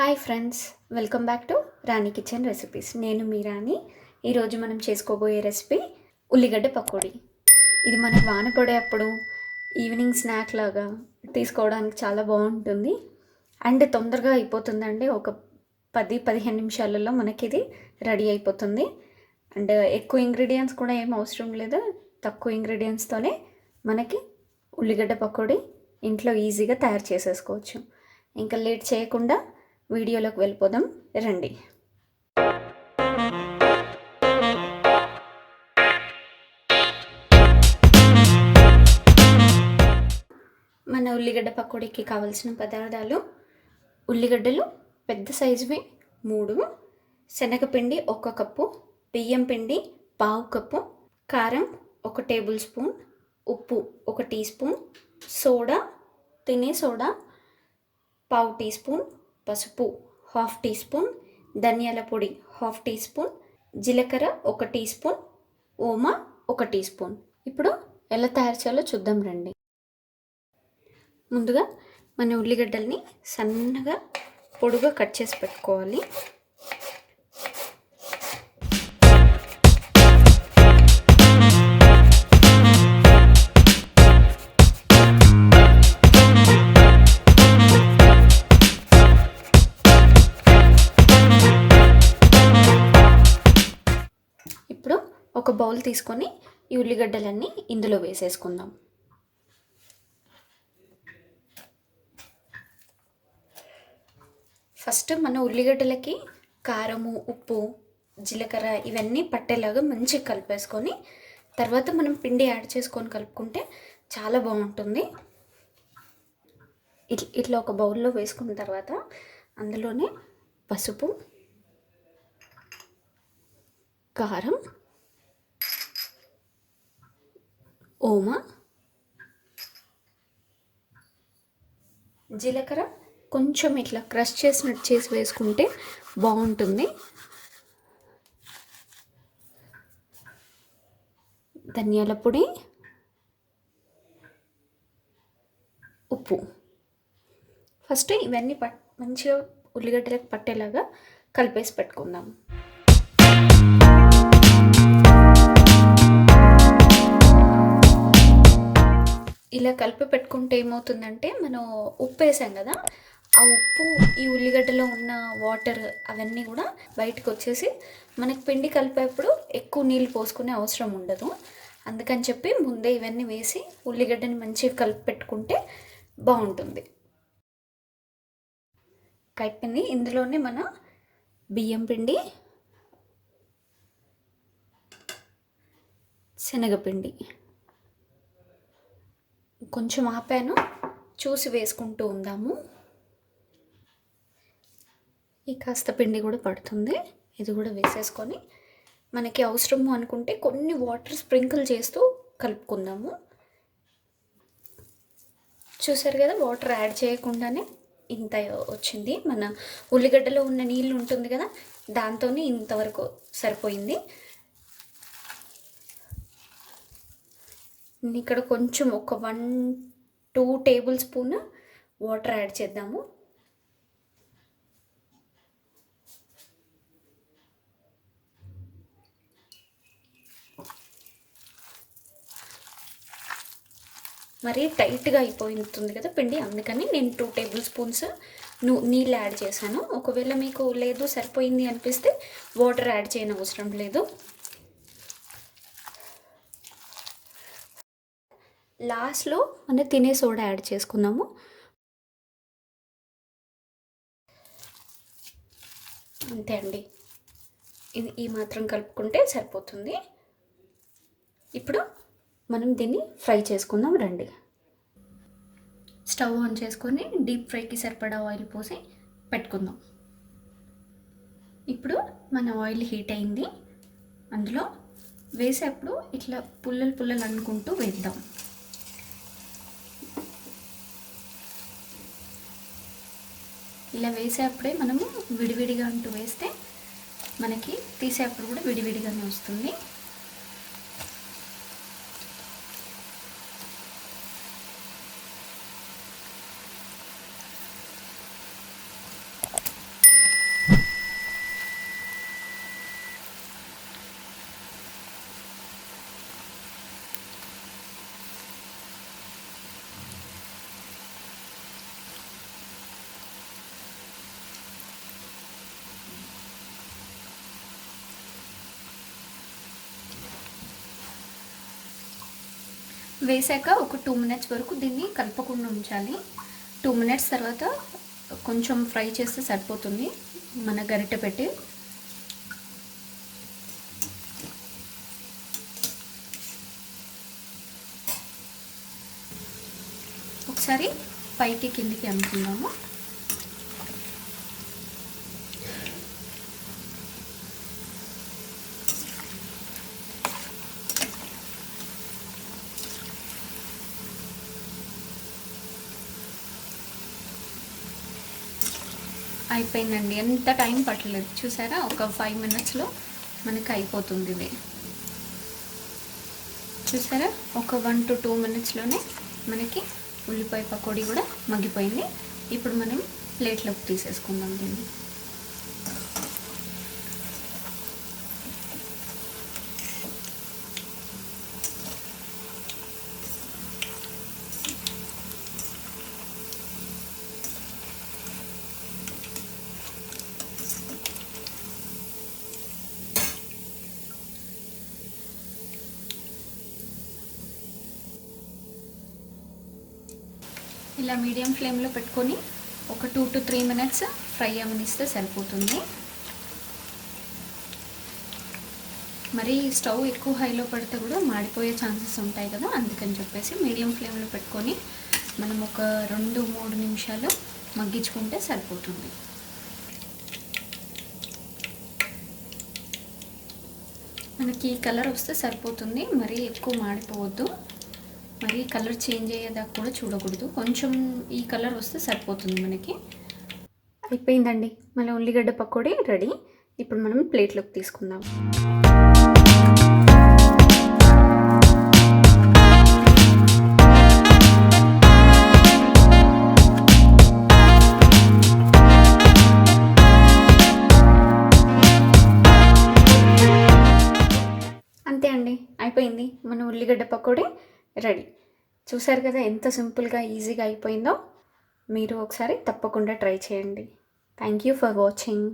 Hi friends, welcome back to Rani kitchen recipes. నేను మీ రాణి. ఈరోజు మనం చేసుకోబోయే రెసిపీ ఉల్లిగడ్డ పకోడీ. ఇది మనకు వాన పడేటప్పుడు ఈవినింగ్ స్నాక్ లాగా తీసుకోవడానికి చాలా బాగుంటుంది అండ్ తొందరగా అయిపోతుందండి. ఒక 10-15 నిమిషాలలో మనకి ఇది రెడీ అయిపోతుంది. అండ్ ఎక్కువ ఇంగ్రీడియంట్స్ కూడా ఏం అవసరం లేదు. తక్కువ ఇంగ్రీడియంట్స్తోనే మనకి ఉల్లిగడ్డ పకోడీ ఇంట్లో ఈజీగా తయారు చేసేసుకోవచ్చు. ఇంకా లేట్ చేయకుండా వీడియోలోకి వెళ్ళిపోదాం రండి. మన ఉల్లిగడ్డ పకోడీకి కావాల్సిన పదార్థాలు: ఉల్లిగడ్డలు పెద్ద సైజువి 3, శనగపిండి 1 కప్పు, బియ్యం పిండి 1/2 కప్పు, కారం 1 టేబుల్ స్పూన్, ఉప్పు 1 టీ స్పూన్, సోడా తినే సోడా 1/2 టీ స్పూన్, పసుపు 1/2 టీ స్పూన్, ధనియాల పొడి 1/2 టీ స్పూన్, జీలకర్ర 1 టీ స్పూన్, ఓమా 1 టీ స్పూన్. ఇప్పుడు ఎలా తయారు చేయాలో చూద్దాం రండి. ముందుగా మన ఉల్లిగడ్డల్ని సన్నగా పొడుగా కట్ చేసి పెట్టుకోవాలి. ఇప్పుడు ఒక బౌల్ తీసుకొని ఈ ఉల్లిగడ్డలన్నీ ఇందులో వేసేసుకుందాం. ఫస్ట్ మన ఉల్లిగడ్డలకి కారము, ఉప్పు, జీలకర్ర ఇవన్నీ పట్టేలాగా మంచిగా కలిపేసుకొని తర్వాత మనం పిండి యాడ్ చేసుకొని కలుపుకుంటే చాలా బాగుంటుంది. ఇట్లా ఒక బౌల్లో వేసుకున్న తర్వాత అందులోనే పసుపు, కారం, ఓమా, జీలకర్ర కొంచెం ఇట్లా క్రష్ చేసినట్టు చేసి వేసుకుంటే బాగుంటుంది. ధనియాల పొడి, ఉప్పు. ఫస్ట్ ఇవన్నీ మంచిగా ఉల్లిగడ్డలకు పట్టేలాగా కలిపేసి పెట్టుకుందాం. ఇలా కలిపి పెట్టుకుంటే ఏమవుతుందంటే, మనం ఉప్పు వేసాం కదా, ఆ ఉప్పు ఈ ఉల్లిగడ్డలో ఉన్న వాటర్ అవన్నీ కూడా బయటకు వచ్చేసి మనకి పిండి కలిపేప్పుడు ఎక్కువ నీళ్ళు పోసుకునే అవసరం ఉండదు. అందుకని చెప్పి ముందే ఇవన్నీ వేసి ఉల్లిగడ్డని మంచిగా కలిపి పెట్టుకుంటే బాగుంటుంది. కలిపింది ఇందులోనే మన బియ్యం పిండి, శనగపిండి కొంచెం ఆపాను, చూసి వేసుకుంటూ ఉందాము. ఈ కాస్త పిండి కూడా పడుతుంది, ఇది కూడా వేసేసుకొని మనకి అవసరము అనుకుంటే కొన్ని వాటర్ స్ప్రింకిల్ చేస్తూ కలుపుకుందాము. చూసారు కదా, వాటర్ యాడ్ చేయకుండానే ఇంత వచ్చింది. మన ఉల్లిగడ్డలో ఉన్న నీళ్ళు ఉంటుంది కదా, దాంతోనే ఇంతవరకు సరిపోయింది. ఇక్కడ కొంచెం ఒక 1-2 టేబుల్ స్పూన్ వాటర్ యాడ్ చేద్దాము. మరి టైట్గా అయిపోతుంది కదా పిండి, అందుకని నేను 2 టేబుల్ స్పూన్స్ నీళ్ళు యాడ్ చేశాను. ఒకవేళ మీకు లేదు సరిపోయింది అనిపిస్తే వాటర్ యాడ్ చేయని అవసరం లేదు. లాస్ట్లో మనం తినే సోడా యాడ్ చేసుకుందాము. అంతే అండి, ఇది ఈ మాత్రం కలుపుకుంటే సరిపోతుంది. ఇప్పుడు మనం దీన్ని ఫ్రై చేసుకుందాం రండి. స్టవ్ ఆన్ చేసుకొని డీప్ ఫ్రైకి సరిపడా ఆయిల్ పోసి పెట్టుకుందాం. ఇప్పుడు మన ఆయిల్ హీట్ అయింది, అందులో వేసేప్పుడు ఇట్లా పుల్లలు అనుకుంటూ వేద్దాం. ఇలా వేసేప్పుడే మనము విడివిడిగా అంటూ వేస్తే మనకి తీసేప్పుడు కూడా విడివిడిగానే వస్తుంది. వేసాక ఒక 2 మినిట్స్ వరకు దీన్ని కలపకుండా ఉంచాలి. 2 మినిట్స్ తర్వాత కొంచెం ఫ్రై చేస్తే సరిపోతుంది మన గరిటె పెట్టి. ఒకసారి పైకి కిందికి అనుకుందాము. అయిపోయిందండి, ఎంత టైం పట్టలేదు చూసారా, ఒక 5 మినిట్స్లో మనకి అయిపోతుంది ఇది. చూసారా, ఒక 1 to 2 మినిట్స్లోనే మనకి ఉల్లిపాయ పకోడీ కూడా మగ్గిపోయింది. ఇప్పుడు మనం ప్లేట్లోకి తీసేసుకుందాం దీన్ని. ఇలా మీడియం ఫ్లేమ్లో పెట్టుకొని ఒక 2 to 3 మినిట్స్ ఫ్రై అవనిస్తే సరిపోతుంది. మరి స్టవ్ ఎక్కువ హైలో పెడితే కూడా మాడిపోయే ఛాన్సెస్ ఉంటాయి కదా, అందుకని చెప్పేసి మీడియం ఫ్లేమ్లో పెట్టుకొని మనం ఒక 2-3 నిమిషాలు మగ్గించుకుంటే సరిపోతుంది. మనకి కలర్ వస్తే సరిపోతుంది, మరీ ఎక్కువ మాడిపోవద్దు, మరి కలర్ చేంజ్ అయ్యేదాకా కూడా చూడకూడదు. కొంచెం ఈ కలర్ వస్తే సరిపోతుంది మనకి. అయిపోయిందండి, మన ఉల్లిగడ్డ పకోడీ రెడీ. ఇప్పుడు మనం ప్లేట్లోకి తీసుకుందాం. అంతే అండి, అయిపోయింది మన ఉల్లిగడ్డ పకోడీ రెడీ. చూసారు కదా ఎంత సింపుల్గా ఈజీగా అయిపోయిందో. మీరు ఒకసారి తప్పకుండా ట్రై చేయండి. Thank you for watching.